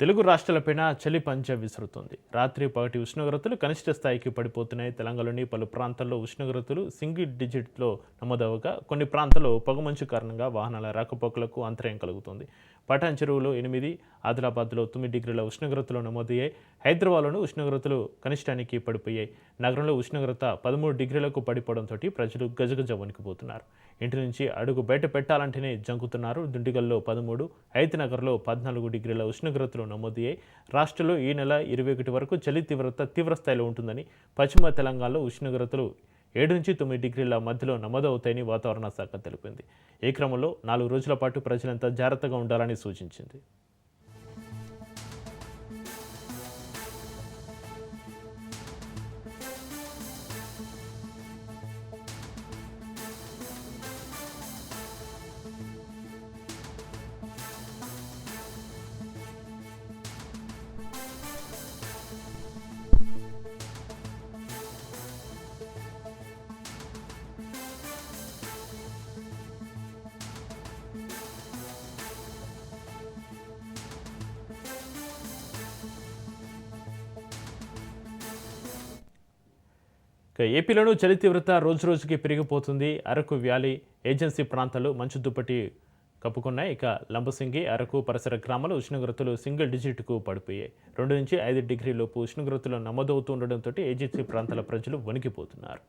తెలుగు రాష్ట్రాలపైన చలి పంచె విసురుతోంది. రాత్రి పగటి ఉష్ణోగ్రతలు కనిష్ట స్థాయికి పడిపోతున్నాయి. తెలంగాణలోని పలు ప్రాంతాల్లో ఉష్ణోగ్రతలు సింగిల్ డిజిట్లో నమోదవగా కొన్ని ప్రాంతాల్లో పొగమంచు కారణంగా వాహనాల రాకపోకలకు అంతరాయం కలుగుతోంది. పటాన్ చెరువులో 8, ఆదిలాబాద్లో 9 డిగ్రీల ఉష్ణోగ్రతలు నమోదయ్యాయి. హైదరాబాద్లోనూ ఉష్ణోగ్రతలు కనిష్టానికి పడిపోయాయి. నగరంలో ఉష్ణోగ్రత 13 డిగ్రీలకు పడిపోవడంతో ప్రజలు గజగజ వణికిపోతున్నారు. ఇంటి నుంచి అడుగు బయట పెట్టాలంటేనే జంకుతున్నారు. దుండిగల్లో 13, హైతనగర్లో 14 డిగ్రీల ఉష్ణోగ్రతలు నమోదయ్యాయి. రాష్ట్రంలో ఈ నెల 21 వరకు చలి తీవ్రస్థాయిలో ఉంటుందని, పశ్చిమ తెలంగాణలో ఉష్ణోగ్రతలు 7-9 డిగ్రీల మధ్యలో నమోదవుతాయని వాతావరణ శాఖ తెలిపింది. ఈ క్రమంలో 4 రోజుల పాటు ప్రజలంతా జాగ్రత్తగా ఉండాలని సూచించింది. ఏపీలోనూ చలి తీవ్రత రోజురోజుకి పెరిగిపోతుంది. అరకు వ్యాలీ, ఏజెన్సీ ప్రాంతాల్లో మంచు దుప్పటి కప్పుకున్నాయి. ఇక లంబసింగి, అరకు పరిసర గ్రామాల ఉష్ణోగ్రతలు సింగిల్ డిజిట్కు పడిపోయాయి. 2-5 డిగ్రీలోపు ఉష్ణోగ్రతలు నమోదవుతూ ఉండడంతో ఏజెన్సీ ప్రాంతాల ప్రజలు వణికిపోతున్నారు.